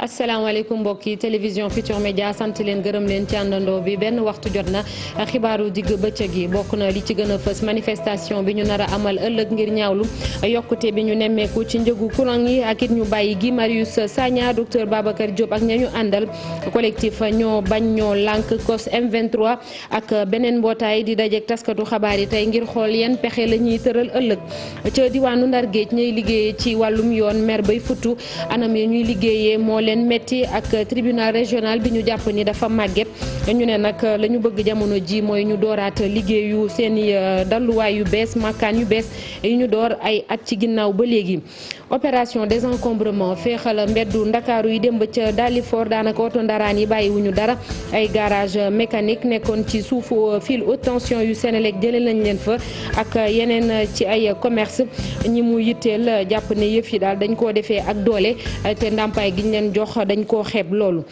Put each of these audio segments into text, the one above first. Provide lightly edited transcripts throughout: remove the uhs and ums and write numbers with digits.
asalaamaaleykum mbokk yi télévision Futur Média sant leen gërëm leen ci àndandoo bi benn waxtu jot na xibaaru digg bëccëg yi bokk na li ci gën a fës manifestation bi ñu nar a amal ëllëg ngir ñaawlu yokkute bi ñu nemmeeku ci njëgu courant yi ak it ñu bàyyi Guy Marius Sagna docteur Babacar Diop ak ña ñu àndal collectif ñoo bañ ñoo lànk COS M23 ak beneen mbootaay di dajeek taskatu xabaar yi tey ngir xool yan pexe la ñuy tëral ëllëg ca diwaanu Ndar Géej ñuy liggéeyee ci wàllum yoon mer bay futtu anam yi ñuy liggéeyee moo leen metti ak tribunal régional bi ñu jàpp ni dafa màgget ñu ne nag la ñu bëgg jamono ji mooy ñu dooraat liggéeyu seeni dalluwaay yu bees makkaan yu bees yu ñu door ay at ci ginnaaw ba léegi. opération désencombrement féexal mbeddu ndakaaru yi démb ca Dalifort daanaka oto ndaraan yi bàyyiwuñu dara ay garage mécanique nekkoon ci suufu fil haute tension yu Senelec jëlee nañ leen fa ak yeneen ci ay commerce ñi mu yitteel jàpp ne yëf yi daal dañ koo defee ak doole te ndàmpaay gi ñu leen jox dañ koo xeeb loolu.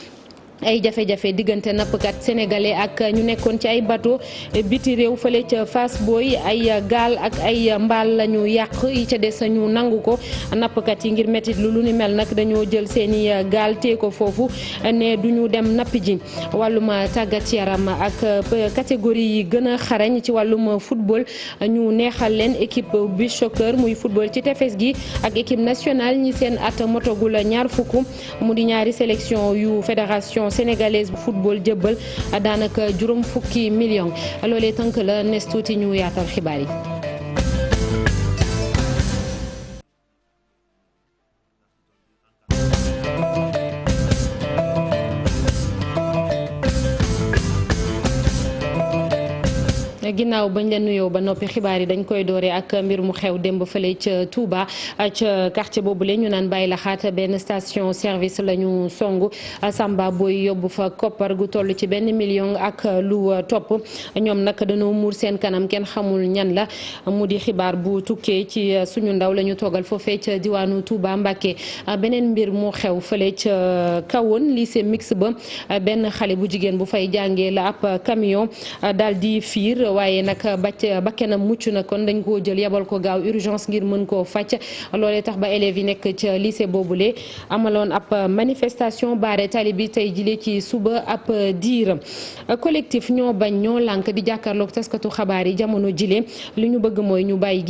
ay jafe-jafe diggante nappkat sénégalais ak ñu nekkoon ci ay bateau biti réew fële ca Fass Boy ay gaal ak ay mbaal la ñu yàq yi ca des ñu nangu ko nappkat yi ngir métit lu ni mel nag dañoo jël seeni gaal tee ko foofu ne duñu dem napp ji. wàllum tàggat yaram ak catégorie yi gën a xarañ ci wàllum football ñu neexal leen équipe beach soccer muy football ci tefes gi ak équipe nationale ñi seen at motogul ñaar fukk mu di ñaari sélection yu fédération sénégalaise bu football jëbbal daanaka juróom fukki million loolee tënk la nes tuuti ñu yaatal xibaar yi. ginnaaw bañ leen nuyoo ba noppi xibaar yi dañ koy dooree ak mbir mu xew démb fële ca Touba ca quartier boobu la ñu naan Baye Laxaat benn station service la ñu song Samba Boy yóbbu fa koppar gu toll ci 1 million ak lu topp ñoom nag dañoo muur seen kanam kenn xamul ñan la mu di xibaar bu tukkee ci suñu ndaw la ñu toogal foofee ca diwaanu Touba Mbacké. beneen mbir mu xew fële ca Kawoon lycée mix ba benn xale bu jigéen bu fay jàngee la ab camion daal di fiir waaye nag bakkanam mucc na kon dañ koo jël yebal ko gaaw urgence ngir mën koo fàcc loolee tax ba élèves yi nekk ca lycée boobule amaloon ab manifestation baare tali bi tey jile ci suba ab diir. collectif ñoo bañ ñoo lànk di jàkkaarloog taskatu xabaar yi jamono jile li ñu bëgg mooy ñu bàyyi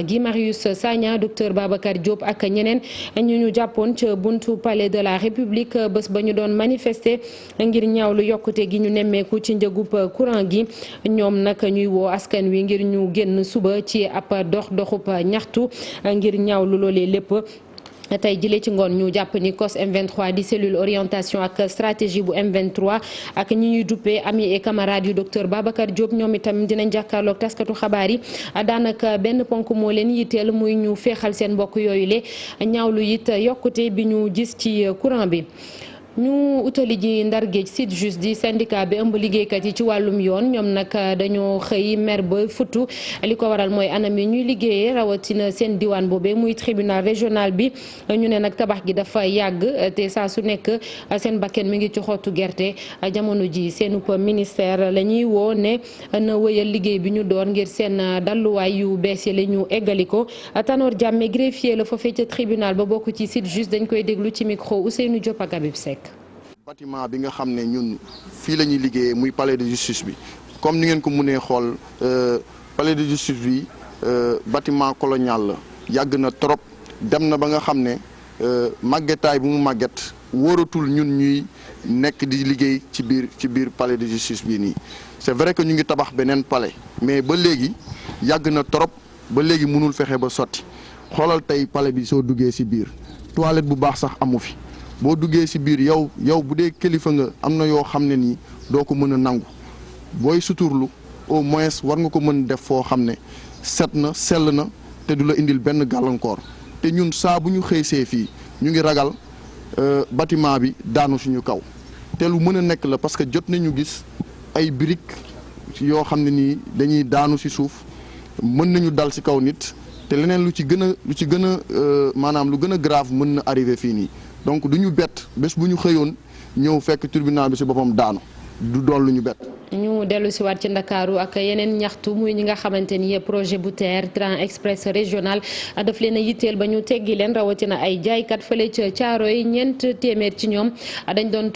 Guy Marius Sagna docteur Babacar Diop ak ñeneen ñu jàppoon ca buntu palais de la République bés ba ñu doon manifester ngir ñaawlu yokkute gi ñu nemmeeku ci njëgub courant gi ñoom nag ñuy woo askan wi ngir ñu génn suba ci ab doxub ñaxtu ngir ñaawlu loolee lépp. tey jëlee ci ngoon ñu jàpp ni COS M23 di cellule orientation ak stratégie bu M23 ak ñi ñuy duppee amis et camarades yu docteur Babacar Diop ñoom itam dinañ jàkkaarloog taskatu xabaar yi daanaka benn ponk moo leen yitteel muy ñu féexal seen mbokk yooyu le ñaawlu it yokkute bi ñu gis ci courant bi. ñu utali ji Ndar Géej site juste di syndicat bi ëmb liggéeykat yi ci wàllum yoon ñoom nag dañoo xëy mer ba futtu li ko waral mooy anam yi ñuy liggéeyee rawatina seen diwaan boobee muy tribunal régional bi ñu ne nag tabax gi dafa yàgg te saa su nekk seen bakken mi ngi ci xottu gerte jamono ji seen ministère la ñuy woo ne na wëyal liggéey bi ñu door ngir seen dalluwaay yu bees yi la ñu eggali ko. Tanor Diame greffier la foofee ca tribunal ba bokk ci site juste dañ koy déglu ci micro Ousseynou Diop ak Habib Seck. bâtiment bi nga xam ne ñun fii la ñuy liggéeyee muy palais de justice bi comme ni ngeen ko mënee xool palais de justice bi bâtiment colonial la yàgg na trop dem na ba nga xam ne màggetaay bu mu màgget wóoratul ñun ñuy nekk di liggéey ci biir palais de justice bi nii. c'est vrai que ñu ngi tabax beneen palais mais ba léegi yàgg na trop ba léegi mënul fexe ba sotti xoolal tey palais bi soo duggee ci biir toilette bu baax sax amu fi. boo duggee ci biir yow bu dee kilifa nga am na yoo xam ne nii doo ko mën a nangu booy suturlu au moins war nga ko mën def foo xam ne set na sell na te du la indil benn gàllankoor te ñun saa bu ñu xëysee fii ñu ngi ragal bâtiment bi daanu suñu kaw te lu mën a nekk la parce que jot nañu gis ay briques yoo xam ne nii dañuy daanu ci suuf mën nañu dal ci kaw nit te leneen lu ci gën a maanaam lu gën a grave mën na arrivé fii nii. donc du ñu bett bés bu ñu xëyoon ñëw fekk tribunal bi ci boppam daanu du doon lu ñu bett. ñu dellu si waat ci Ndakaaru ak yeneen ñaxtu muy ñi nga xamante ni projet bu TER train express régional daf leen a yitteel ba ñu teggi leen rawatina ay jaaykat fële ca Caaroy 400 ci ñoom dañ doon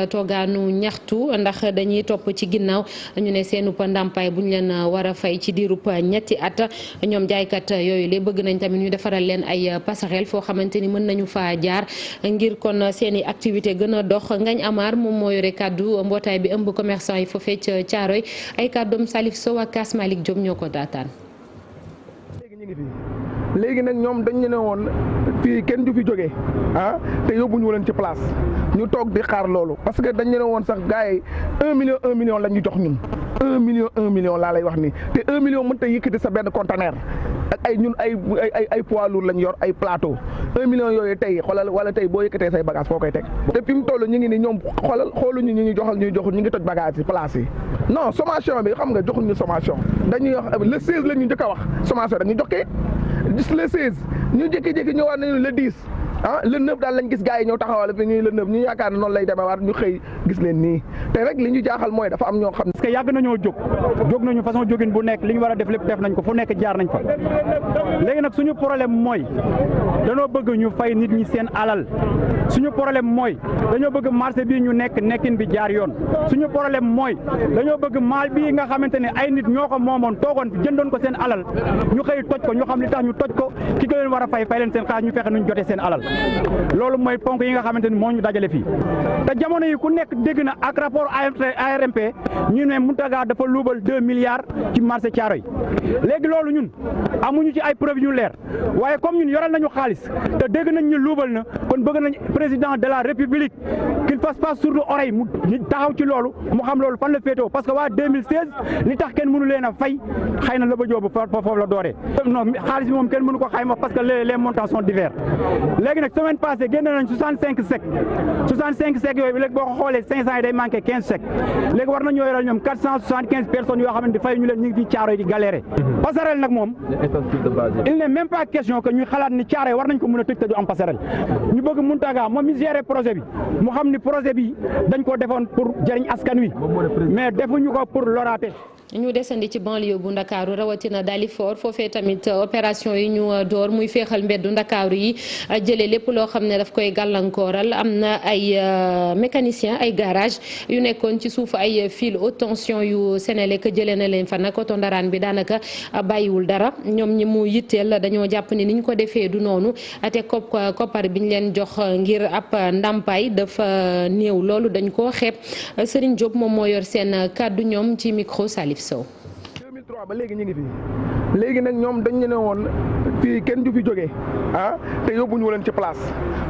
toogaanu ñaxtu ndax dañuy topp ci ginnaaw ñu ne seenu ndàmpaay bu ñu leen war a fay ci diirub ñetti at ñoom jaaykat yooyu le bëgg nañ tamit ñu defaral leen ay passerelle foo xamante ni mën nañu faa jaar ngir kon seeni activité gën a dox. Ngañ Amar moom moo yore kàddu mbootaay bi ëmb commerçant yi foofee ca Caaroy ay kàddoom Salif Sow ak Kaas Malick Diop ñoo ko daataan. léegi nag ñoom dañ ñu ne woon fii kenn du fi jógee te yóbbuñu leen ci place ñu toog di xaar loolu parce que dañ ñu ne woon sax gars yi 1 million la ñu jox ñun 1 million laa lay wax nii te 1 million mënut a yëkkati sa benn conteneur ak ay ñun ay poids lourd lañ yor ay plateau 1 million yooyu tey xoolal wala tey boo yëkkatee say bagage foo koy teg te fi mu toll ñu ngi ni ñoom xooluñu ñu joxal ñuy joxul ñu ngi toj bagage yi place yi non sommation bi xam nga joxuñu sommation dañuy wax le 16 la ñu njëkk a wax sommation dañuy jox kayit gis le 16 ñu jékki-jékki ñëwaat nañu le 10 le 9 daal lañ gis gars yi ñëw taxawal fi ñuy le 9 ñu yaakaar ne noonu lay demee waat ñu xëy gis leen nii te rek li ñu jaaxal mooy dafa am ñoo xam ne. parce que yàgg nañoo jóg nañu façon jógin bu nekk li ñu war a def lépp def nañ ko fu nekk jaar nañ fa léegi nag suñu problème mooy dañoo bëgg ñu fay nit ñi seen alal suñu problème mooy dañoo bëgg marché bii ñu nekkin bi jaar yoon suñu problème mooy dañoo bëgg maal bii nga xamante ne ay nit ñoo ko moomoon toogoon jëndoon ko seen alal ñu xëy toj ko ñu xam li tax ñu toj ko ki ko leen war a fay leen seen xaalis ñu fexe nuñ jotee seen alal loolu mooy ponk yi nga xamante ni moo ñu dajale fii te jamono yi ku nekk dégg na ak rapport ARMP ñu ne Mountaga dafa luubal 2 milliards ci marché Thiaroye léegi loolu ñun amuñu ci ay preuve yu leer waaye comme ñun yoral nañu xaalis te dégg nañ ñu luubal na kon bëgg nañ président de la république qu'il fasse pas sourde oreille mu taxaw ci loolu mu xam loolu fan la féetoo parce que waa 2016 li tax kenn mënu leen a fay xëy na la ba joobu foofu la dooree non xaalis bi moom kenn mënu ko xayma parce que les montants sont divers léegi nag semaine passée génne nañ 65 chèques yooyu léegi boo ko xoolee 500 yi day manqué 15 chèques léegi war nañoo yoral ñoom 475 personnes yoo xamante fay ñu leen ñu ngi fi Thiaroye di galéré passerelle nag moom il n'est même pas question que ñuy xalaat ni Thiaroye war nañ ko mën a tëj te du am passerelle ñu bëgg Mountaga moom mi géré projet bi mu xam ni projet bi dañ ko defoon pour jëriñ askan wi mais defuñu ko pour loraate. ñu desandi ci banlieue bu Ndakaaru rawatina Dalifort foofee tamit opération yi ñu door muy féexal mbeddu Ndakaaru yi jëlee lépp loo xam ne daf koy gàllankooral am na ay mécanicien ay garage yu nekkoon ci suuf ay fil haute tension yu Senelec jëlee na leen fa nag oto ndaraan bi daanaka bàyyiwul dara ñoom ñi mu yitteel dañoo jàpp ni ñu ko defee du noonu te koppar bi ñu leen jox ngir ab ndàmpaay dafa néew loolu dañ koo xeeb Serigne Diop moom moo yor seen kàddu ñoom ci micro Salif Sow. 2003 ba léegi ñu ngi fi léegi nag ñoom dañ ñu ne woon fii kenn du fi jógee te yóbbuñu leen ci place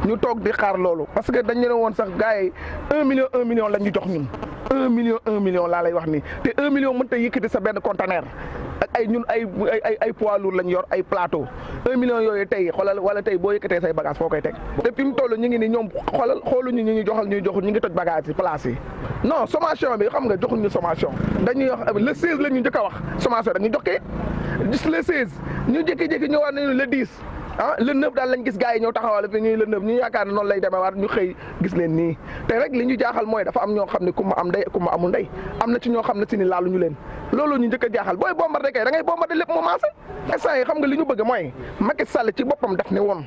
ñu toog di xaar loolu parce que dañ ñu ne woon sax gars yi 1 million la ñu jox ñun 1 million laa lay wax nii te 1 million mënut a yëkkati sa benn conteneur ak ay ñun ay poids lourd lañ yor ay plateau 1 million yooyu tey xoolal wala tey boo yëkkatee say bagage foo koy teg te fi mu toll ñu ngi ni ñoom xooluñu ñu joxal ñuy joxul ñu ngi toj bagage yi place yi non sommation bi xam nga joxuñu sommation dañuy wax le 16 la ñu njëkk a wax sommation dañuy jox kayit gis le 16 ñu jékki-jékki ñëwaat nañu le 10 le 9 daal lañ gis gars yi ñëw taxawal fi ñuy le 9 ñu yaakaar ne noonu lay demee waat ñu xëy gis leen nii te rek li ñu jaaxal mooy dafa am ñoo xam ne ku ma am ndey ku ma amul ndey am na ci ñoo xam ne si ni laaluñu leen loolu ñu njëkk a jaaxal booy bombardé kay da ngay bombardé lépp mu maase instant yi xam nga li ñu bëgg mooy Macky Sall ci boppam daf ne woon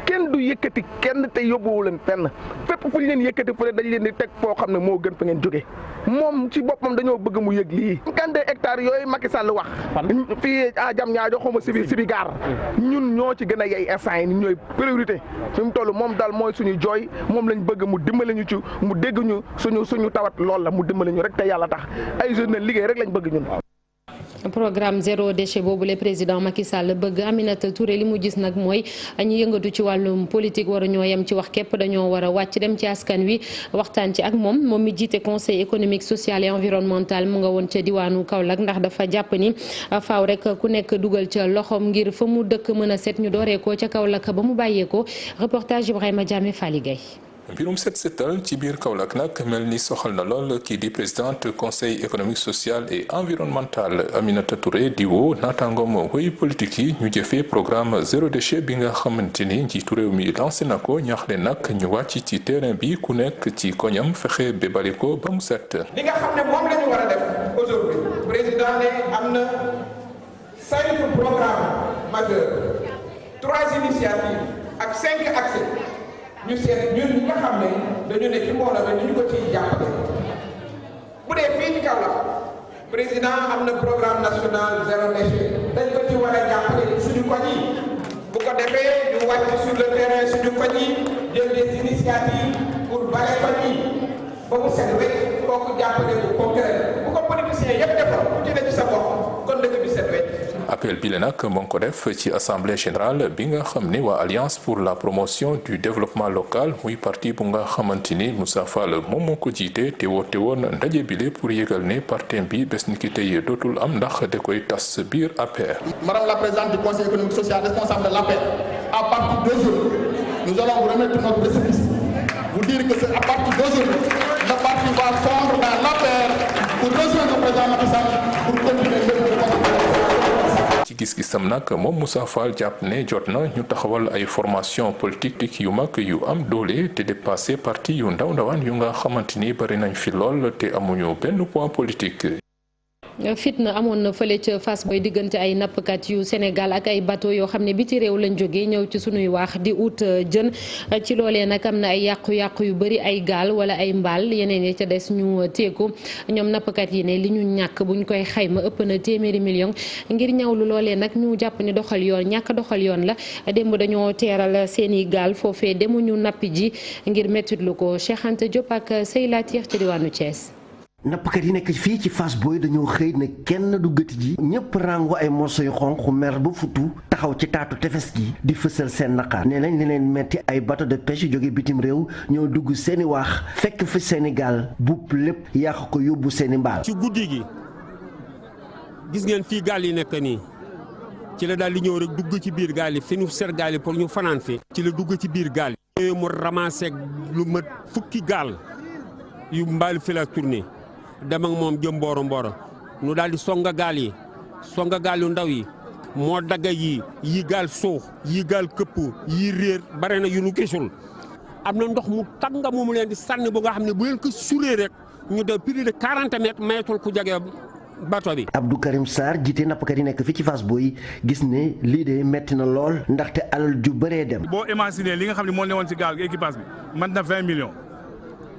kenn du yëkkati kenn te yóbbuwu leen fenn fépp fu ñu leen yëkkati fu ne dañ leen di teg foo xam ne moo gën fa ngeen jóge moom ci boppam dañoo bëgg mu yëg lii 52 hectares yooyu Macky Sall wax fii à jam ñaajo xawma sibi gaar ñun ñoo ci gën a yey instant yi ni ñooy priorité fi mu toll moom daal mooy suñu jooy moom lañ bëgg mu dimbale ñu ci mu dégg ñu suñu tawat lool la mu dimbale ñu rek te yàlla tax ay jeunes liggéey rek lañ bëgg ñun. programme zéro déchet boobu le président Macky Sall bëgg Aminata Touré li mu gis nag mooy ñu yëngatu ci wàllum politique waru ñoo yem ci wax képp dañoo war a wàcc dem ci askan wi waxtaan ci ak moom mi jiite conseil économique social et environnemental mu nga woon ca diwaanu Kaolack ndax dafa jàpp ni faaw rek ku nekk dugal ca loxoom ngir fa mu dëkk mën a set ñu dooree ko ca Kaolack ba mu bàyyeekoo reportage Ibrahima Diame Fally Gueye. mbirum set setal ci biir Kaolack nag mel ni soxal na lool kii di présidente conseil économique social et environnemental Aminata Touré di woo naataangoom woy politique yi ñu jëfee programme zéro déchet bi nga xamante ni njiitu réew mi lancé na ko ñaax leen nag ñu wàcc ci terrain bi ku nekk ci koñam fexe ba bale ko ba mu set. li nga xam ne moom la ñu war a def aujourd'hui président ne am na 5 programmes majeurs 3 initiatives ak 5 axes. ñu seet ñun ñi nga xam ne dañu ne ci mbooloo mi ñu ko ciy jàppale bu dee fii ci Kaolack président am na programme national zéro déchet dañ ko ci war a jàppale suñu koñ yi bu ko defee ñu wàcc sur le terrain suñu koñ yi jël des initiatives pour bale koñ yi ba mu set rek kooku jàppale bu concret bu ko politiciens yëpp defal ku ci ne ci sa bopp kon dëkk bi set rek. appel bi la nag moo ngi ko def ci assemblée générale bi nga xam ne waa alliance pour la promotion du développement local muy parti bu nga xamante ni Moussa Fall moom moo ko jiite te woote woon ndaje bile pour yëgal ne partem bi bés ni ki tey dootul am ndax da koy tas biir APR. Madame la présidente du conseil économique social responsable de l'APR, à partir d'aujourd'hui nous allons vous remettre notre récépissé, vous dire que c'est à partir d'aujourd'hui le parti va fondre dans l'APR pour rejoindre le président Macky Sall pour continuer ci gis-gisam nag moom Moussa Fall jàpp ne jot na ñu taxawal ay formation politique yu mag yu am doole te dépassé parti yu ndawaan yu nga xamante ni bari nañ fi lool te amuñu benn point politique. fitna amoon na fële ca Fass Boye diggante ay nappkat yu Sénégal ak ay bateau yoo xam ne biti réew lañ jógee ñëw ci sunuy waax di ut jën ci loolee nag am na ay yàqu-yàqu yu bëri ay gaal wala ay mbaal yeneen yi ca des ñu teeku ñoom nappkat yi ne li ñu ñàkk buñ koy xayma ëpp na téeméeri million ngir ñawlu loolee nag ñu jàpp ne doxal yoon ñàkk doxal yoon la démb dañoo teeral seeni gaal foofee demuñu nappi ji ngir mettitlu ko Cheikh Anta Diop ak Seyla Tiir ci diwaanu Thiès. nappkat yi nekk fii ci Fass Boye dañoo xëy ne kenn du gëti ji ñëpp rango ay morso yu xonq mer ba futu taxaw ci taatu tefes gi di fësal seen naqaar nee nañ li leen metti ay bateau de pêche jóge bitim réew ñoo dugg seeni waax fekk fi seeni gaal buub lépp yàq ko yóbbu seeni mbaal. ci guddi gi gis ngeen fii gaal yi nekk nii ci la daal di ñëw rek dugg ci biir gaal yi fi ñu ser gaal yi pour ñu fanaan fi ci la dugg ci biir gaal yi mu ramassé lu mat fukki gaal yu mbaal fi la tourné dem ak moom jëm mbooro nu daal di songa gaal yu ndaw yi moo dagga yi gaal suux yi gaal këpp yi réer bare na yu nu gisul am na ndox mu tànga moomu leen di sànni bu nga xam ne bu leen ko suree rek ñu def plus de 40 mètres mayetul ku jege bato bi. Abdou Karim Sarr jiite nappkat yi nekk fii ci Fass Boye gis ne lii de metti na lool ndaxte alal ju bëree dem. boo imaginer li nga xam ne moo newoon ci gaal gi équipage bi mën na 20 millions.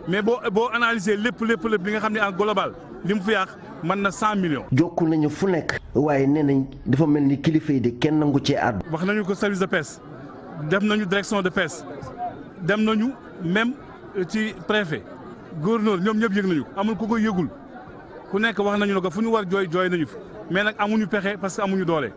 mais boo analyser lépp li nga xam ne en global li mu fi yàq mën na 100 millions. jokku nañu fu nekk waaye nee nañ dafa mel ni kilifa yi de kenn nangu cee àddu. wax nañu ko service de pêche def nañu direction de pêche dem nañu même ci préfet gouverneur ñoom ñëpp yëg nañu ko amul ku ko yëgul ku nekk wax nañu la ko fu ñu war jooy nañu fi mais nag amuñu pexe parce que amuñu doole.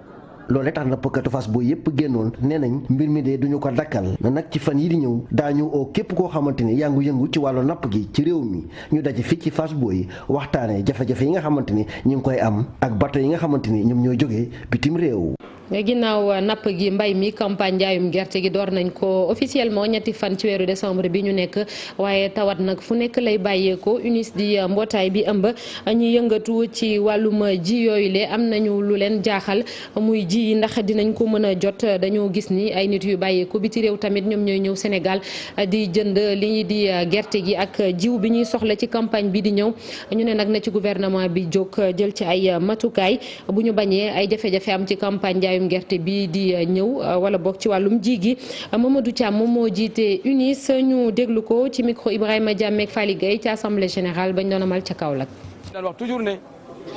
loolee tax nappkatu Fass Boye yëpp génnoon nee nañ mbir mi de duñu ko dakkal na nag ci fan yi di ñëw daañu oo képp koo xamante ni yaa ngi yëngu ci wàllu napp gi ci réew mi ñu daje fii ci Fass Boye waxtaanee jafe-jafe yi nga xamante ni ñu ngi koy am ak bateau yi nga xamante ni ñoom ñooy jógee bitim réew. ginnaaw napp gi mbay mi campagne njaayum gerte gi door nañ ko officiellement ñetti fan ci weeru décembre bi ñu nekk waaye tawat nag fu nekk lay bàyyeekoo UNIS di mbootaay bi ëmb ñu yëngatu ci wàllum ji yooyu le am nañu lu leen jaaxal muy ji yi ndax dinañ ko mën a jot dañoo gis ni ay nit yu bàyyeekoo biti réew tamit ñoom ñooy ñëw Sénégal di jënd li di gerte gi ak jiw bi ñuy soxla ci campagne bi di ñëw ñu ne nag na ci gouvernement bi jóg jël ci ay matukaay bu ñu bañee ay jafe-jafe am ci campagne njaayum gerte bi di ñëw wala boog ci wàllum ji gi Mamadou Thiam moom moo jiite UNIS ñu déglu ko ci micro Ibrahima Diame ak Fally Gueye ci assemblée générale bañ doon amal ca Kaolack. daan wax toujours ne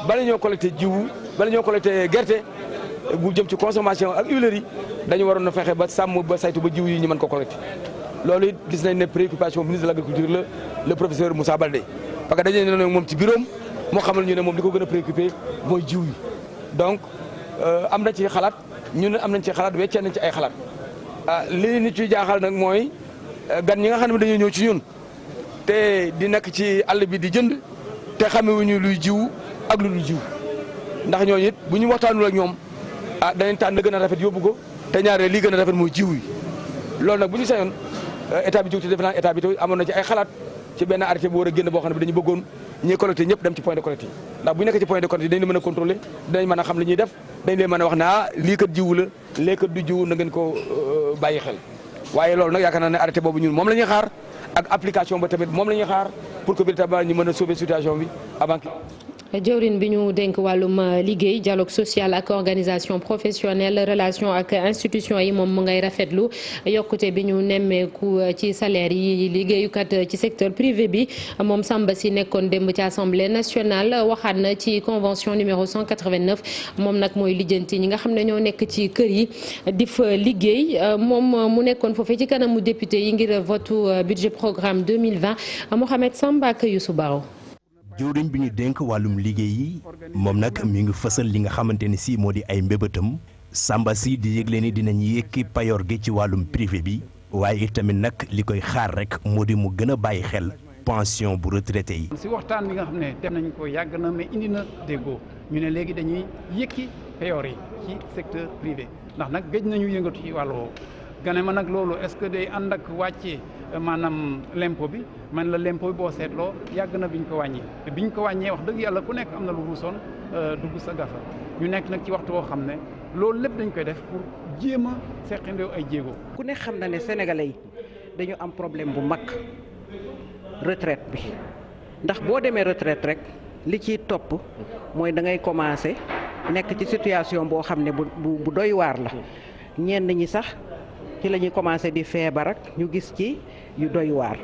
bala ñoo collecté jiwu bala ñoo collecté gerte bu jëm ci consommation ak huileries dañu waroon a fexe ba sàmm ba saytu ba jiw yi ñu mën ko collecté loolu it gis nañ ne préoccupation ministre de l' agriculture le professeur Moussa Baldé parce que dañu ne moom ci bureau moo xamal ñu ne moom li ko gën a préoccupé mooy jiw yi donc am na ci xalaat ñun am nañ ci xalaat weccee nañ ci ay xalaat li nit ñuy jaaxal nag mooy gan ñi nga xam ne dañuy ñëw ci ñun te di nekk ci àll bi di jënd te xamewuñu luy jiw ak lu dul jiw ndax ñooñu it bu ñu waxtaanul ak ñoom danañ tànn gën a rafet yóbbu ko te ñaaree lii gën a rafet mooy jiw yi loolu nag bu ñu sañoon état bi jóg ci defe naa état bi tamit amoon na ci ay xalaat ci benn arrêté bu war a génn boo xam ne dañu bëggoon ñiy collecté ñëpp dem ci point de collecte yi ndax bu ñu nekk ci point de collecte yi dañ leen mën a contrôler dinañ mën a xam li ñuy def dañ leen mën a wax naa lii kat jiwu la lii kat du jiwu na ngeen ko bàyyi xel waaye loolu nag yaakaar naa ne arrêté boobu ñun moom la ñuy xaar ak application ba tamit moom la ñuy xaar pour que véritablement ñu mën a sauver situation bi avant jëwrin bi ñu dénk wàllum liggéey dialogue social ak organisation professionnelle relation ak institution yi moom mu ngay rafetlu yokkute bi ñu nemmeeku ci salaire yi liggéeyukat ci secteur privé bi moom Samba Sy nekkoon démb ci assemblée nationale waxaat na ci convention numéro 189 moom nag mooy lijjanti ñi nga xam ne ñoo nekk ci kër yi di fa liggéey moom mu nekkoon foofee ci kanamu député yi ngir votu budget programme 2020 Mohamed Samba ak Youssou Baro. jëwriñ bi ñu dénk wàllum liggéey yi moom nag mi ngi fësal li nga xamante ni si moo di ay mbébétam Samba Sy di yëgle ni dinañ yëkki payoor gi ci wàllum privé bi waaye itamit nag li koy xaar rek moo di mu gën a bàyyi xel pension bu retraité yi. si waxtaan bi nga xam ne dem nañ ko yàgg na mais indi na déggoo ñu ne léegi dañuy yëkki payoor yi ci secteur privé ndax nag gëj nañu yëngatu ci wàllu woowu gane ma nag loolu est-ce que day ànd ak wàccee maanaam lempo bi man la lempo bi boo seetloo yàgg na biñ ko wàññi te biñ ko wàññee wax dëgg yàlla ku nekk am na lu ruusoon dugg sa gafa ñu nekk nag ci waxtu woo xam ne loolu lépp dañ koy def pour jéem a seqandoo ay jéego. ku ne xam na ne sénégalais yi dañu am problème bu mag retraite bi ndax boo demee retraite rek li ciy topp mooy da ngay commencer nekk ci situation boo xam ne bu doy waar la ñenn ñi sax ci la ñuy commencer di feebar ak ñu gis ci yu doy waar.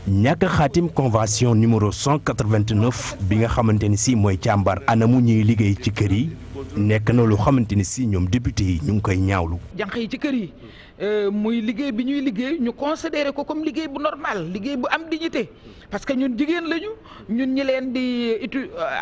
ñàkk xaatim convention numéro 189 bi nga xamante ni si mooy càmbar anamu ñuy liggéey ci kër yi nekk na lu xamante ni si ñoom député yi ñu ngi koy ñaawlu. jànq yi ci kër yi muy liggéey bi ñuy liggéey ñu considéré ko comme liggéey bu normal liggéey bu am dignité parce que ñun jigéen lañu ñun ñi leen di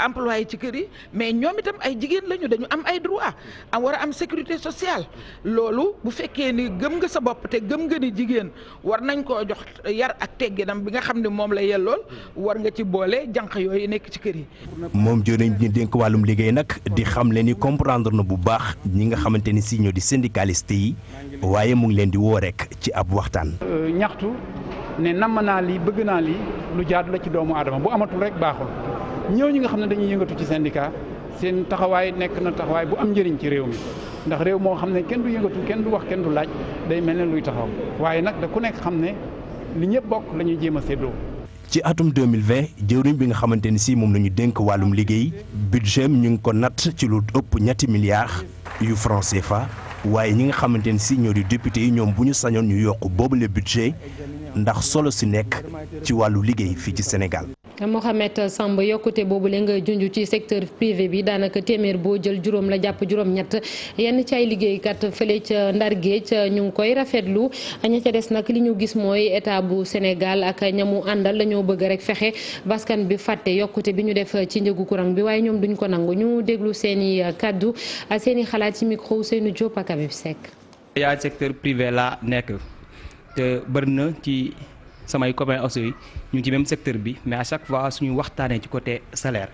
employé ci kër yi mais ñoom itam ay jigéen lañu dañu am ay droit am war a am sécurité sociale loolu bu fekkee ni gëm nga sa bopp te gëm nga ni jigéen war nañ koo jox yar ak tegginam bi nga xam ne moom la yellool war nga ci boole jànq yooyu nekk ci kër yi. moom jëriñ ñi dénk wàllum liggéey nag di xam leen ni comprendre na bu baax ñi nga xamante ni si ñoo di syndicaliste yi waaye mu ngi leen di woo rek ci ab waxtaan. ñaxtu ne namm naa lii bëgg naa lii lu jaadu la ci doomu aadama bu amatul rek baaxul ñëw ñi nga xam ne dañuy yëngatu ci syndicat seen taxawaay nekk na taxawaay bu am njëriñ ci réew mi ndax réew moo xam ne kenn du yëngatu kenn du wax kenn du laaj day mel ne luy taxaw waaye nag da ku nekk xam ne li ñëpp bokk la ñuy jéem a séddoo. ci atum 2020 jëwriñ bi nga xamante ni si moom la ñu dénk wàllum liggéey budget ñu ngi ko natt ci lu ëpp ñetti milliards yu francs CFA waaye ñi nga xamante ni si ñoo di député yi ñoom bu ñu sañoon ñu yokk boobule budget ndax solo si nekk ci wàllu liggéey fii ci Sénégal. Mohamed Samb yokkute boobu la nga junj ci secteur privé bi daanaka téeméer boo jël juróom la jàpp juróom-ñett yenn ci ay liggéeykat fële ca Ndar Géej ñu ngi koy rafetlu ña ca des nag li ñu gis mooy état bu Sénégal ak ñamu àndal dañoo bëgg rek fexe baskan bi fàtte yokkute bi ñu def ci njëgu courant bi waaye ñoom duñ ko nangu ñu déglu seeni kaddu seeni xalaat ci micro Ousseynou Diop ak Habib Seck. yaa secteur privé la nekk te bëri na ci. samay copains aussi ñu ci même secteur bi mais à chaque fois suñu waxtaanee ci côté salaire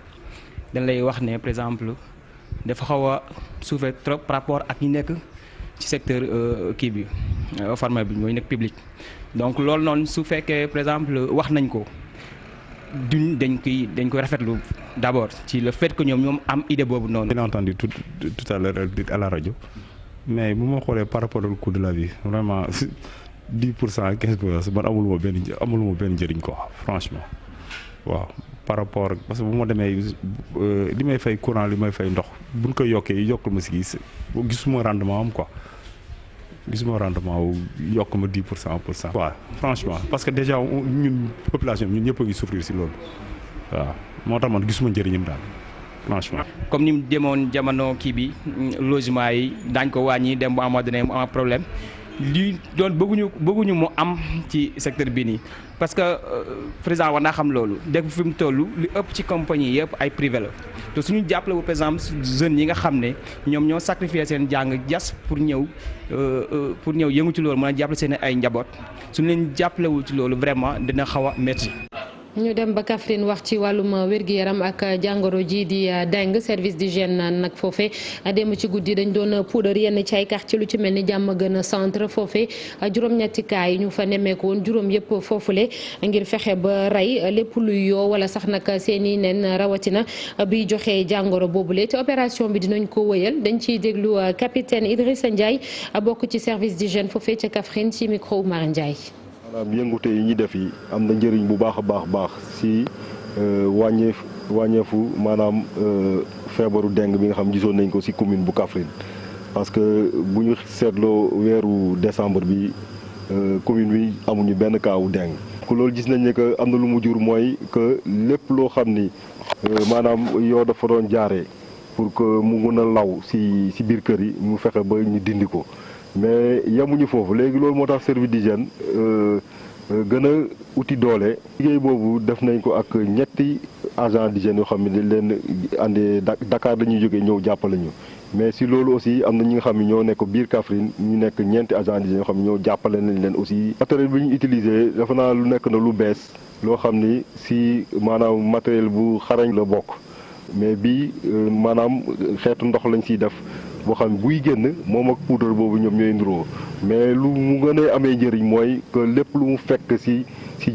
dañ lay wax ne par exemple dafa xaw a suufee trop par rapport ak ñi nekk ci secteur kii bi pharma bi mooy nekk public. donc loolu noonu su fekkee par exemple wax nañ ko dañ koy rafetlu d'abord ci le fait que ñoom am idée boobu noonu. j'ai entendu tout à l'heure à la rajo mais bu ma xoolee par rapport au coût de la vie vraiment. 10% 15% man amul ma benn njëriñ quoi franchement waaw par rapport parce que bu ma demee li may fay courant li may fay ndox buñ koy yokkee yokkal ma si gisuma rendement am quoi gisuma rendement wu yokk ma 10%. waaw franchement parce que déjà ñun population ñun ñëpp a ngi souffrir si loolu waaw moo tax man gisuma njëriñam daal franchement. comme ni mu demoon jamono kii bi logement yi daañ ko wàññi dem bu amoo dana mu am problème. lii doon bëgguñu mu am ci secteur bi nii parce que président war naa xam loolu dégg fi mu toll li ëpp ci compagnie yëpp ay privé la te suñu jàppale wu par exemple jeunes yi nga xam ne ñoom ñoo sacrifier seen jàng jas pour ñëw yëngu ci loolu mën a jàppale seen ay njaboot suñu leen jàppalewul ci loolu vraiment dina xaw a métti. ñu dem ba Kaffrine wax ci wàllum wér-gu-yaram ak jàngoro ji di dengue service d'hygiène nag foofe démb ci guddi dañ doon puudar yenn ci ay quartier lu ci mel ni Diamaguène centre foofe juróom-ñetti cas yi ñu fa nemmeeku woon juróom yëpp foofule ngir fexe ba rey lépp luy yoo wala sax nag seeni nen rawatina biy joxe jàngoro boobule te opération bi dinañ ko wëyal dañ ciy déglu capitaine Idrissa Ndiaye bokk ci service d'hygiène foofe ca Kaffrine ci micro Oumar Ndiaye. maanaam yëngute yi ñuy def yi am na njëriñ bu baax a baax si wàññeefu maanaam feebaru dengue bi nga xam gisoon nañ ko si commune bu Kaffrine parce que bu ñu seetloo weeru décembre bi commune bi amuñu benn kaawu dengue. loolu gis nañ ne que am na lu mu jur mooy que lépp loo xam ni maanaam yoo dafa doon jaaree pour que mu mën a law si biir kër yi mu fexe ba ñu dindi ko. mais yamuñu foofu léegi loolu moo tax service d'hygiène gën a uti doole. liggéey boobu def nañ ko ak ñetti agent d'hygiène yoo xam ne dañ leen àndee Dakar dañuy jógee ñëw jàppale ñu mais si loolu aussi am na ñi nga xam ne ñoo nekk biir Kaffrine ñu nekk ñeenti agent d'hygiène yoo xam ne ñoo jàppale nañ leen aussi. matériel bi ñu utilisé dafa naa lu nekk na lu bees loo xam ni si maanaam matériel bu xarañ la bokk mais bii maanaam xeetu ndox lañ siy def. boo xam buy génn moom ak poudre boobu ñoom ñooy nduróo mais lu mu gën a amee njëriñ mooy que lépp lu mu fekk si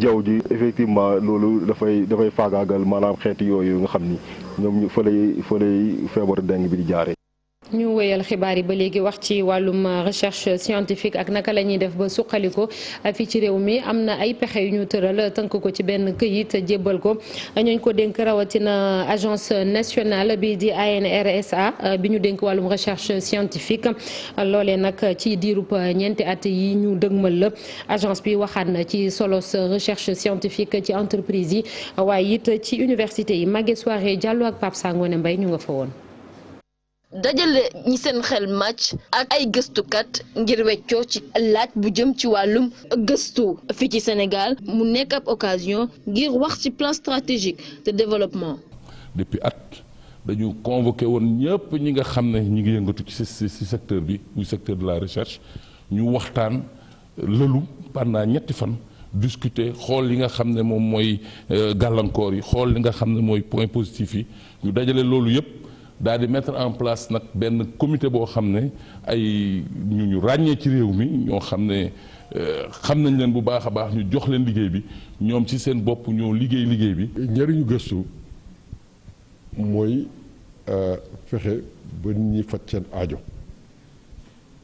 jaww ji effectivement loolu dafay faagaagal maanaam xeeti yooyu nga xam ni ñoom fa lay feebaru dengue bi di jaaree. ñu wéyal xibaar yi ba léegi wax ci wàllum recherche scientifique ak naka la ñuy def ba suqaliko fii ci réew mi am na ay pexe yu ñu tëral tënk ko ci benn këyit jébbal ko ñooñ ko dénk rawatina agence nationale bi di ANRSA bi ñu dénk wàllum recherche scientifique loolee nag ci diirub ñeenti at yi ñu dëgmal la agence bi waxaat na ci solos recherche scientifique ci entreprise yi waaye it ci université yi Maguette Soirée Diallo ak Pape Sangone Mbaye ñu nga fa woon. dajale ñi seen xel màcc ak ay gëstukat ngir weccoo ci laaj bu jëm ci wàllum gëstu fii ci Sénégal mu nekk ab occasion ngir wax ci plan stratégique de développement. depuis at dañu convoqué woon ñëpp ñi nga xam ne ñi ngi yëngatu ci secteur bi muy secteur de la recherche ñu waxtaan lëlu pendant ñetti fan discuter xool li nga xam ne moom mooy gàllankoor yi xool li nga xam ne mooy point positif yi ñu dajale loolu yëpp. daal di mettre en place nag benn comité boo xam ne ay ñu ràññee ci réew mi ñoo xam ne xam nañ leen bu baax a baax ñu jox leen liggéey bi ñoom ci seen bopp ñoo liggéey bi. njëriñu gëstu mooy fexe ba nit ñi faj seen aajo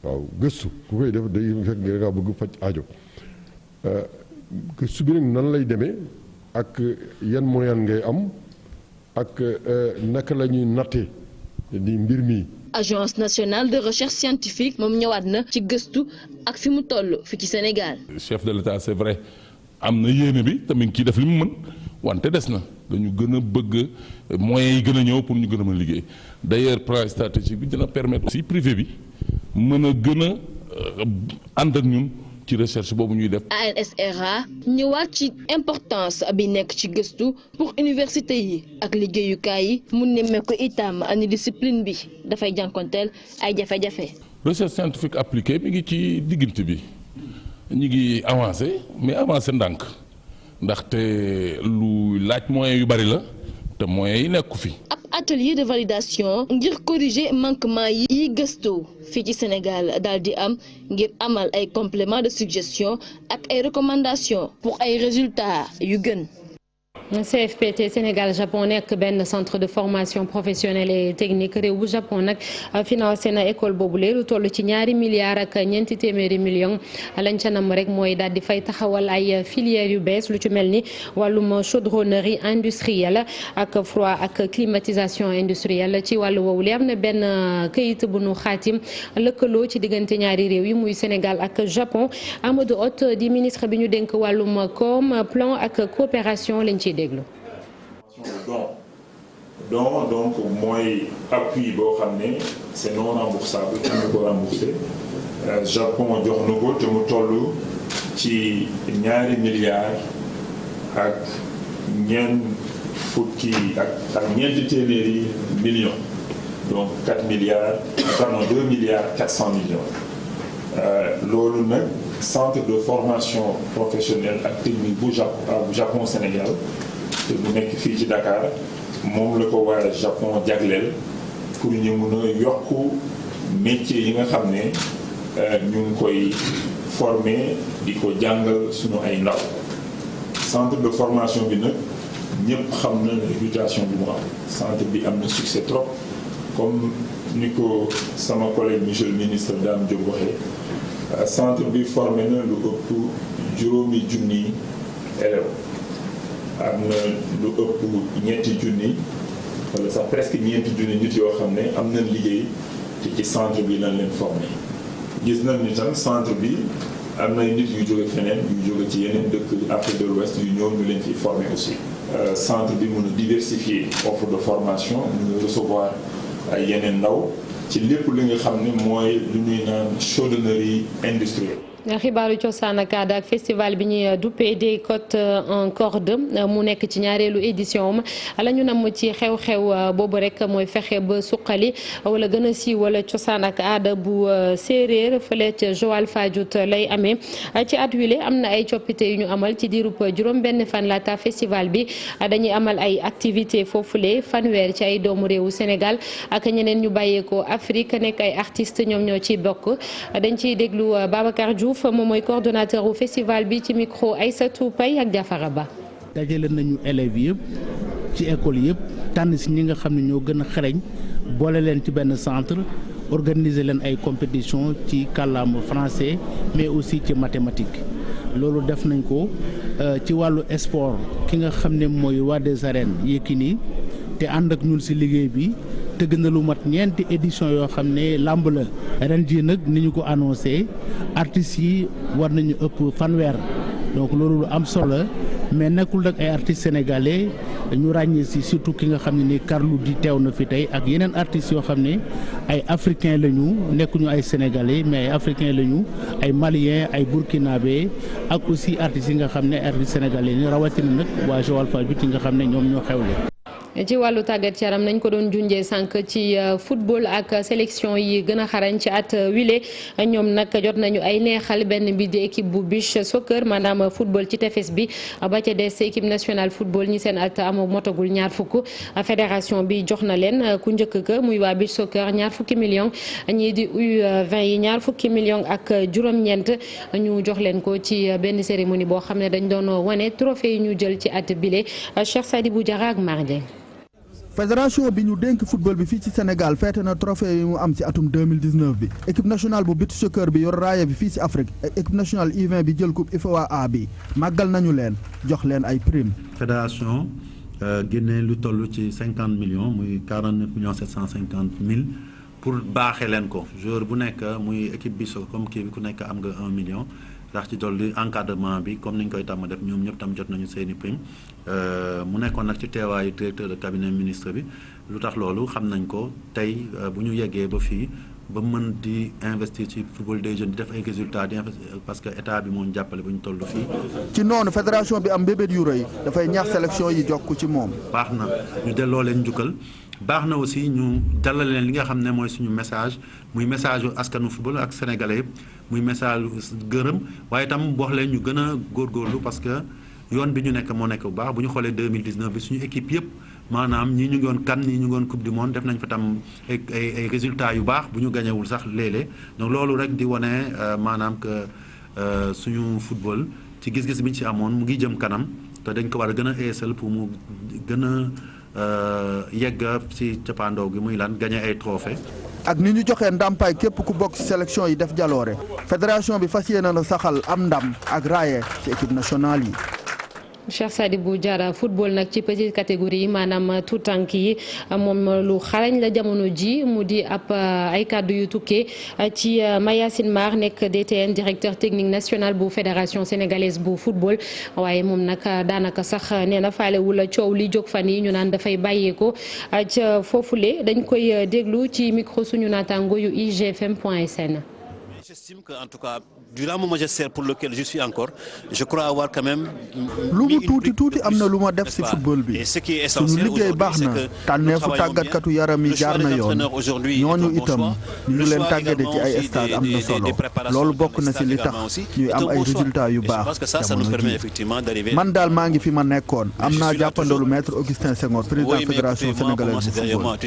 waaw gëstu ku koy def day fekk da ngaa bëgg faj aajo gëstu bi nag nan lay demee ak yan moyen ngay am ak naka la ñuy nattee di mbir mi. agence nationale de recherche scientifique moom ñëwaat na ci gëstu ak fi mu toll fi ci Sénégal. chef de l'État c'est vrai am na yéene bi tamit kii def li mu mën wante des na dañu gën a bëgg moyens yi gën a ñëw pour ñu gën a mën a liggéey d'ailleurs plan stratégique bi dina permettre aussi privé bi mën a gën a ànd ak ñun. ci recherche boobu ñuy def. ANSRA ñëwaat ci importance bi nekk ci gëstu pour université yi ak liggéeyukaay yi mu nemmeeku itam ani discipline bi dafay jànkonteel ay jafe-jafe. recherche scientifique appliquée mi ngi ci diggante bi ñu ngi avancé mais avancé ndànk ndaxte lu laaj moyens yu bari la te moyens yi nekku fi. atelier de validation ngir corriger manquement yi gëstu fii ci Sénégal daal di am ngir amal ay compléments de suggestion ak ay recommandations pour ay résultats yu gën. CFPT Sénégal Japon nekk benn centre de formation professionnelle et technique réew bu Japon nag financé na école boobule lu toll ci $2 milliards ak ñeenti téeméeri millions lañ ca nam rek mooy daal di fay taxawal ay filières yu bees lu ci mel ni wàllum chaudronnerie industrielle ak froid ak climatisation industrielle ci wàllu woowu li am na benn këyit bu nu xaatim lëkkaloo ci diggante ñaari réew yi muy Sénégal ak Japon Amadou Hott di ministre bi ñu dénk wàllum koom plan ak coopération lañ ciy déglu. donc mooy appui boo xam ne c'est non remboursable ñu ko remboursé Japon jox na ko te mu toll ci $2 milliards ak ñeenti téeméeri millions donc 2 milliards 400 millions loolu nag centre de formation professionnelle ak technique bu Japon Sénégal te bu nekk fii ci Dakar moom la ko waa Japon jagleel pour ñu mun a yokk métier yi nga xam ne ñu ngi koy former di ko jàngal suñu ay ndaw centre de formation bi nag ñëpp xam na réputation bi mu am centre bi am na succès trop comme ni ko sama collègue monsieur le ministre Dame Diop waxee centre bi formé na lu ëpp juróomi junni élèves am na lu ëpp ñeenti junni wala sax presque ñeenti junni nit yoo xam ne am nañ liggéey te ci centre bi lañ leen formé gis nañ ni tam centre bi am na nit yu jóge feneen yu jóge ci yeneen dëkk Afrique de l'Ouest yu ñëw ñu leen fi formé aussi centre bi mun a diversifier offre de formation mun a recevoir ay yeneen ndaw ci lépp li nga xam ne mooy lu ñuy naan chaudronnerie industrielle. xibaaru cosaan ak aada ak festival bi ñuy duppee des côtes en corde mu nekk ci ñaareelu édition am la ñu nam ci xew-xew boobu rek mooy fexe ba suqali wala gën a siiw wala cosaan ak aada bu séeréer fële ca Joal Fadiouth lay amee ci at wile am na ay coppite yu ñu amal ci diirub juróom benn fan laata festival bi dañuy amal ay activité foofule fanweer ci ay doomu réewu Sénégal ak ñeneen ñu bàyyeekoo Afrique nekk ay artistes ñoom ñoo ciy bokk dañ ciy déglu Babacar Diouf moom mooy coordonnateur u festival bi ci micro Aïssatou Paye ak Diafara Ba. dajale nañu élèves yëpp ci école yëpp tànn si ñi nga xam ne ñoo gën a xereñ boole leen ci benn centre organiser leen ay compétition ci kàllaama français mais aussi ci mathématique loolu def nañ ko ci wàllu sport ki nga xam ne mooy roi des arènes Yékini te ànd ak ñun si liggéey bi tëgg na lu mat ñeenti édition yoo xam ne làmb la ren jii nag ni ñu ko annoncé artistes yi war nañu ëpp fanweer donc loolu lu am solo mais nekkul nag ay artistes sénégalais ñu ràññee si surtout ki nga xam ne ni Carlou D teew na fi tey ak yeneen artistes yoo xam ne ay africains lañu nekkuñu ay sénégalais mais ay africains lañu ay maliens ay burkinabé ak aussi artistes yi nga xam ne artistes sénégalais ni rawatina nag waa Joal Fadiouth yi nga xam ne ñoom ñoo xewle. ci wàllu tàggat yaram nañ ko doon junjee sànq ci football ak sélection yi gën a xarañ ci at wile ñoom nag jot nañu ay neexal benn bi di équipe bu beach soccer maanaam football ci tefes bi ba ca des équipe nationale football ñi seen at amoo motagul ñaar fukk fédération bi jox na leen ku njëkk ka muy waa beach soccer ñaar fukki millions ñii di U20 yi ñaar fukki millions ak juróom-ñeent ñu jox leen ko ci benn cérémonie boo xam ne dañ doon wane trophée yi ñu jël ci at bile Cheikh Sadibou Diarra ak Mardien. fédération bi ñu dénk football bi fii ci Sénégal feete na trophée yi mu am ci atum 2019 bi équipe nationale bu beach soccer bi yor raaya bi fii ci Afrique équipe nationale U20 bi jël coupe IFOA A bi màggal nañu leen jox leen ay prime fédération génne lu toll ci 50 millions muy 49 millions 750 mille pour baaxee leen ko joueur bu nekk muy équipe bi comme kii bi ku nekk am nga 1 million ndax ci dolli encadrement bi comme ni ñu koy tàmm def ñoom ñëpp tam jot nañu seeni prime mu nekkoon nag ci teewaayu directeur de cabinet ministre bi lu tax loolu xam nañ ko tey bu ñu yeggee ba fii ba mën di investir ci football des jeunes di def ay résultats di investir parce que état bi moo ñu jàppale ba ñu toll fii. ci noonu fédération bi am mbébét yu rëy dafay ñaax sélection yi jokk ci moom. baax na ñu delloo leen njukkal baax na aussi ñu dalal leen li nga xam ne mooy suñu message muy message yu askanu football ak sénégalais yëpp muy message gërëm waaye itam wax leen ñu gën a góorgóorlu parce que yoon bi ñu nekk moo nekk bu baax bu ñu xoolee 2019 bi suñu équipe yëpp maanaam ñii ñu ngi woon CAN ñii ñu ngi woon coupe du monde def nañ fa tam ay résultats yu baax bu ñu gañewul sax léeg-léeg donc loolu rek di wane maanaam que suñu football ci gis-gis bi ñu ci amoon mu ngi jëm kanam te dañ ko war a gën a eesal pour mu gën a yegg ci cappaandaw gi muy lan gagné ay trophée ak ni ñu joxee ndàmpaay képp ku bokk ci sélection yi def jaloore fédération bi fas yéene na saxal am ndam ak raaye ci équipe nationale yi. Cheikh Sadibou Diarra football nag ci petite catégorie yi maanaam tout tànk yi moom lu xarañ la jamono ji mu di ab ay kàddu yu tukkee ci Mayacine Mar nekk DTN directeur technique national bu fédération sénégalaise bu football waaye moom nag daanaka sax nee na faalewul coow li jóg fan yi ñu naan dafay bàyyeeko ca foofule dañ koy déglu ci micro suñu naataango yu igfm.sn. J'estime que en tout cas durant mon magistère pour lequel je suis encore, je crois avoir quand même. lu mu tuuti am na lu ma def ci football bi suñu liggéey baax na tànneefu tàggatkatu yaram yi jaar na yoon ñooñu itam ñu leen tàggate ci ay stade am na solo loolu bokk na ci li tax ñuy am ay résultats yu baax jamono ji man daal maa ngi fi ma nekkoon am naa jàppandalu maître Augustin Senghor président fédération sénégalaise de football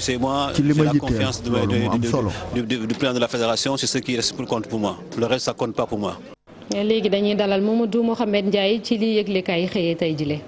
ci li ma yitteel loolu moo am solo. du plan de la fédération c'est ce qui reste pour compte pour moi le reste ça compte pas pour moi. léegi dañuy dalal Mamadou Mohamed Ndiaye ci li yëglekaay xëyee tey jile.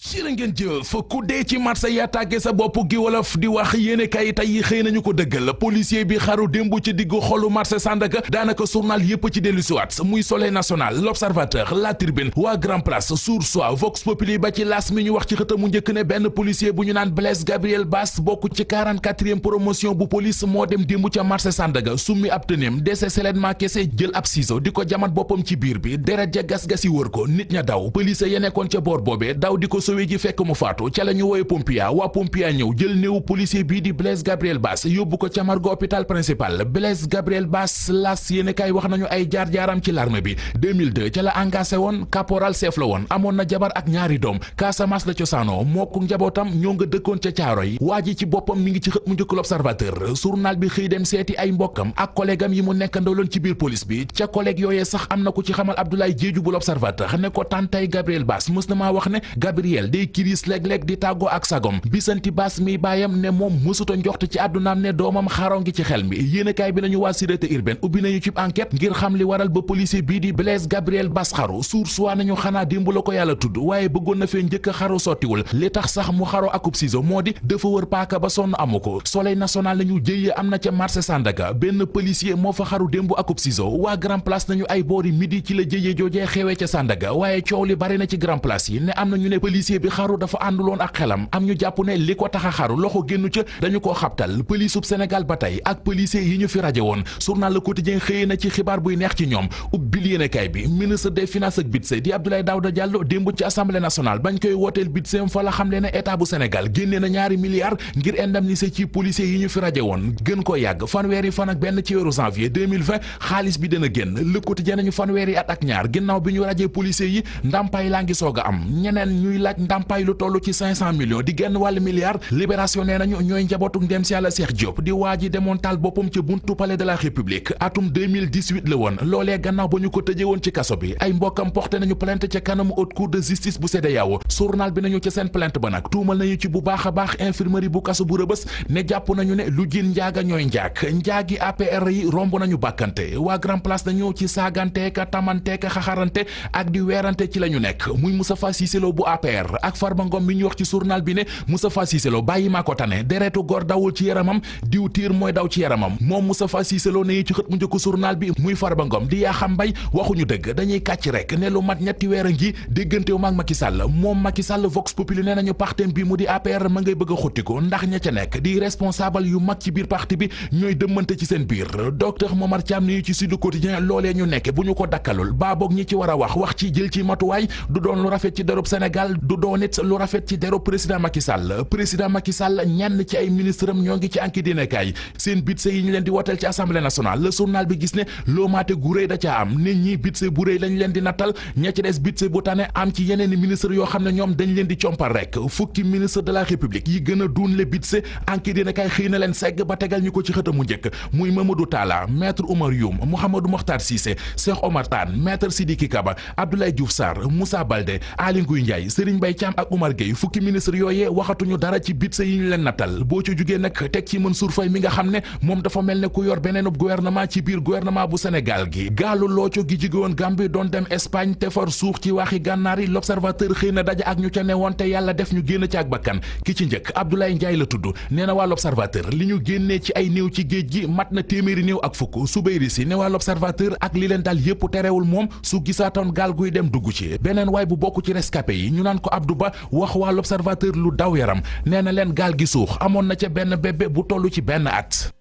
jërë ngeen jëf ku dee ci marché ya tàgge sa bopp gi wolof di wax yéene kay tey xëy nañu ko dëggal policier bi xaru démb ci diggu xolu marché Sandaga daanaka journal yëpp ci dellu siwaat muy Soleil national l'Observateur La Tribune waa Grand Place Source A Vox Populi ba ci L'As mi ñu wax ci xëtamu njëkk ne benn policier bu ñu naan Blaise Gabriel Bass bokk ci 44e promotion bu police moo dem démb ca marché Sandaga summi ab tëneem dese seletment kese jël ab ciseau di ko jamat boppam ci biir bi deret ja gas-gas yi wër ko nit ña daw police ya nekkoon ca boor boobee daw di ko sowe ji fekk mu faatu ca la ñu wooye Pompia waa Pompia ñëw jël néewu policier bii di Blaise Gabriel Bass yóbbu ko ca morgue hôpital principal Blaise Gabriel Bass las yéene kay wax nañu ay jaar-jaaram ci l'armée bi 2002 ca la engagé woon caporal chef la woon amoon na jabar ak ñaari doom Casamance la cosaanoo mokk njabootam ñoo nga dëkkoon ca Caaroy waa ji ci boppam mi ngi ci xët mu njëkk l'Observateur journal bi xëy dem seeti ay mbokkam ak collègue am yi mu nekkandoloon ci biir police bi ca collègue yooyee sax am na ku ci xamal Abdoulaye Diédhiou bu l'Observateur ne ko tantay Gabriel Bass mës na maa wax ne Gabriel day kiris léeg-léeg di tàggoo ak sagom bisanti Bass mi baayam ne moom mësuta njoxt ci àddunaam ne doomam xaroo ngi ci xel mi yéenekaay bi nañu waa sûreté urbaine ubbi nañu ci enquête ngir xam li waral ba policier bii di Blaise Gabriel Bass xaru source waa nañu xanaa démb la ko yàlla tudd waaye bëggoon na fee njëkk a xaru sottiwul li tax sax mu xaroo akub ciseau moo di dafa wër paaka ba sonn amu ko Soleil national nañu jëyee am na ca marché Sandaga benn policier moo fa xaru démb akub ciseau waa Grand Place nañu ay boori midi ci la jëyee joojee xewee ca Sandaga waaye coow li bari na ci Grand Place yi ne am na ñu ne policier bi xaru dafa ànduloon ak xelam am ñu jàpp ne li ko tax a xaru loxo génnu ca dañu koo xabtal police sub Sénégal ba tey ak policier yi ñu fi rajo woon journal Le Quotidien xëyee na ci xibaar buy neex ci ñoom ubbil yéenekaay bi ministre des finances ak budget di Abdoulaye Daouda Diallo démb ci assemblée nationale bañ koy wooteel budget fa la xam le ne état bu Sénégal génnee na ñaari milliards ngir indemniser ci policier yi ñu fi rajo woon gën ko yàgg fanweeri fan ak benn ci weeru janvier 2020 xaalis bi dana génn Le Quotidien nañu fanweeri at ak ñaar ginnaaw bi ñu rajee policier yi ndàmpaay laa ngi soog a am ñeneen ñuy laaj ndàmpaay lu toll ci 500 millions di genn wàllu milliard libération nee nañu ñooy njabootu ndem si yàlla Cheikh Diop di waa ji demoon taal boppam ca buntu palais de la République atum 2018 la woon loolee gannaaw ba ñu ko tëjee woon ci kaso bi ay mbokkam porté nañu plainte ca kanamu haute cour de justice bu CEDEAO journal bi nañu ca seen plainte ba nag tuumal nañu ci bu baax a baax infirmerie bu kaso bu Rëbës ne jàpp nañu ne lu jin njaaga ñooy njaagi APR yi romb nañu bàkkante waa Grand Place nañu ci saaganteeka tamanteeka xaxarante ak di weerante ci la ñu nekk muy Moustapha Cissé Lo bu APR ak Farba Ngom mi ñu wax ci journal bi ne Moustapha Cissé Lo bàyyi maa ko tane deretu góor dawul ci yaramam diw tiir mooy daw ci yaramam moom Moustapha Cissé Lo ne ci xët mu njëkk journal bi muy Farba Ngom di yaa xam mbay waxuñu dëgg dañuy kàcc rek ne lu mat ñetti weer a ngi déggantewu maag Macky Sall moom Macky Sall Vox Populi nee nañu partem bi mu di APR ma ngay bëgg a xuttiku ndax ña ca nekk di responsable yu mag ci biir parti bi ñooy dëmmante ci seen biir docteur Momar Thiam ni ci Sud Quotidien loolee ñu nekk bu ñu ko dakkalul baa boog ñi ci war a wax ci jël ci matuwaay du doon lu rafet ci derub Sénégal du doon it lu rafet ci derub président Macky Sall ñenn ci ay ministre am ñoo ngi ci enquête dinaekaay seen budget yi ñu leen di wotal ci assemblée nationale le journal bi gis ne loomaate gu réy da caa am nit ñi budget bu réy lañ leen di nattal ña ci des budget bu tane am ci yeneen ministre yoo xam ne ñoom dañ leen di compal rek fukki ministre de la république yi gën a duun le budget enquête dinaekaay xëy na leen segg ba tegal ñu ko ci xëtamu njëkk muy Mamadou Talla maître Oumar Youm Mouhamadou Mokhtar Cissé Cheikh Omar Tane maître Sidiki Kaba Abdoulaye Diouf Sarr Moussa Baldé Aly Ngouille Ndiaye Serigne Mbaye Thiam ak Oumar Gueye fukki ministre yooyee waxatuñu dara ci budget yi ñu leen nattal boo ci jugee nag teg ci Mansour Faye mi nga xam ne moom dafa mel ne ku yor beneenub gouvernement ci biir gouvernement bu Sénégal gi gaalu looco gi jógewoon Gambie doon dem Espagne te far suux ci waxi gànnaar yi l'Observateur xëy na daje ak ñu ca newoon te yàlla def ñu génn ci ak bakkan ki ci njëkk Abdoulaye Ndiaye la tudd nee na waa l'Observateur li ñu génnee ci ay néew ci géej gi mat na téeméeri néew ak fukk Soubayri Si ne waa l'Observateur ak li leen dal yépp terewul moom su gisaatoon gaal guy dem dugg ci beneen waay bu bokk ci rescapé yi ñu naan ko Abdou Ba wax waa l'Observateur lu daw yaram nee na leen gaal gi suux amoon na ca benn bébé bu toll ci benn at.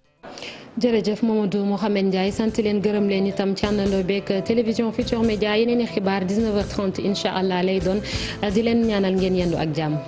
jërëjëf Mamadou Mohamed Ndiaye sant leen gërëm leen itam ci àndandoo beeg télévision Futurs Médias yeneen i xibaar 19h30 incha allah lay doon di leen ñaanal ngeen yendu ak jàmm.